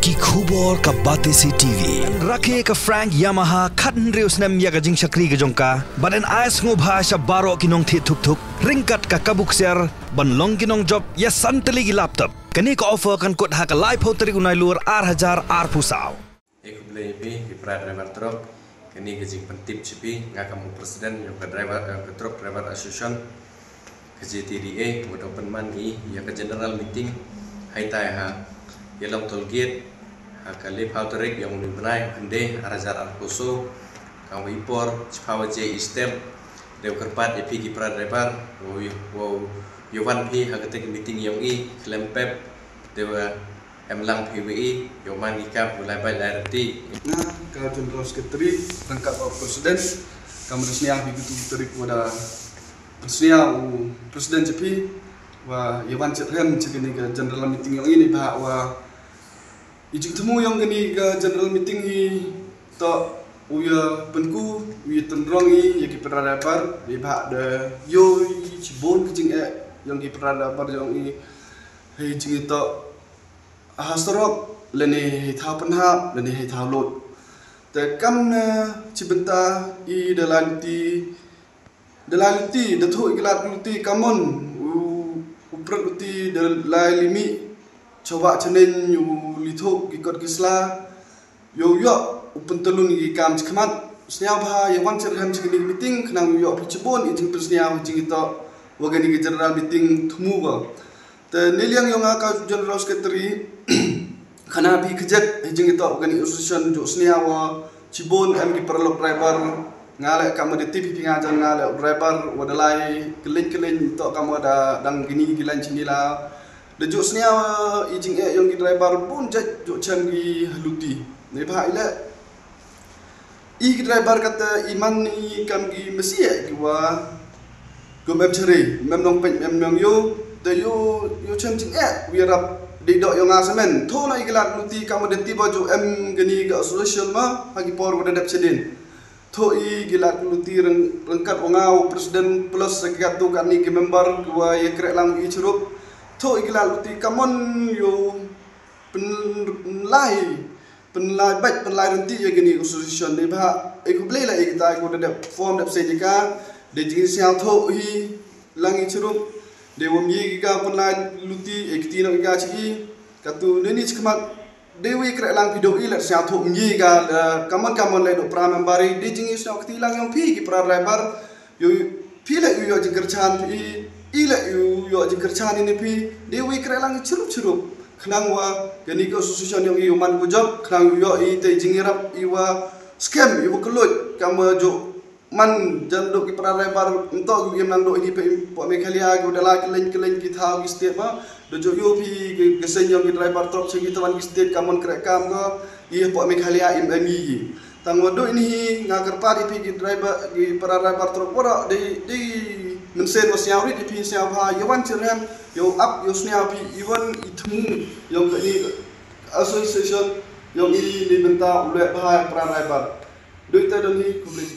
ki khubor ka batesi TV rakhe ka Frank Yamaha khatn reus nam ya ka jing shakri ka jongka baden ais ngo bhasha baro kinong thi thuk thuk ringkat ka kabuk ser ban long kinong job ya santeli gi laptop kani ka offer kan kot ha ka live hoteri unai lur R1000 R pusau ek blay bi ki pra driver truck kani ka jing pentip chipi ngakamu presiden yo ka driver ka truck driver association ka JTDA mo open man gi ya ka general meeting hai tai ha yelong tolgate kali pauterik yang mengenai hande arazar arkoso kau impor cipawa J step dew kerpat epi kipra driver wow yowan pi hagetek meeting yang i klempep dew emlang PWI yoman ikap mulai bayar reti nah ka general secretary rangkap presiden kamu resniah begitu terik pada presiden JP wa yowan cethem cegini ke general meeting yang ini bahwa ijing temu yang gini ke general meeting ni tak uya penku uya tendrongi yang ki peradabar di bahak de yo cibon kejing yang ki peradabar yang i hei jing tak ahastorok leni hei thau penhap leni hei thau lot te kam na cibenta i dalanti datu iklat luti kamon uprat luti dalai limi coba cenen yu lithok ikut kisla yo upen telun gi kam chkmat snya bha yang wan cerham chkini meeting khnang yo pichbon ijing persnya ujing ito wagani gi general meeting thumu ba te niliang yo ka general secretary khana bi kejat ijing ito wagani association jo snya wa chibon am gi perlok driver ngale kam de tv pingajan ngale driver wadalai kelin to kam ada dang gini gilan chinila dejuk senia ijing yang di driver pun juk chan gi haluti ne bha ile i driver kata iman ni kam gi mesia gi wa go mem chere mem nong pen mem nong yo de yo chan jing wi rap di dok yo ngasemen tho na iglat luti kam de tiba jo em gani ga association ma pagi por wada dap cedin tho i gilat luti rengkat wangau presiden plus sekat tu kan ni ki member wa ye krek lang i churup tho iglal uti kamon yo penlai renti ya gini association ni bah aku beli lah kita aku ada form dap sejika de jing siang tho hi langi churup de wom yi ga penlai luti ekti no ga chi katu ni chkmat dewi krek lang video i la siang tho yi ga kamon lai do pra membari de jing siang kti lang yang pi ki pra driver yo pi la yo jing kerchan pi ila yo kerchan ini pi dewi krelang cerup khnang wa gani ko association yang i man go job khnang yo i te jingirap iwa scam iwa kelut kam jo man jan do ki pralebar ento gu nang do ini pe po me khalia go dala keleng ki thau ki step ma do jo yo pi gesen yang driver truck sing tawan ki step kamon krek kam go i po me khalia mi tang do ini ngagar pa di pi driver ki pralebar truck ora di mensen was yauri di pi siapa yawan cerem yo up yo snya pi even itmu yang ini association yang ini dibentak oleh bahaya pra driver do ita doni public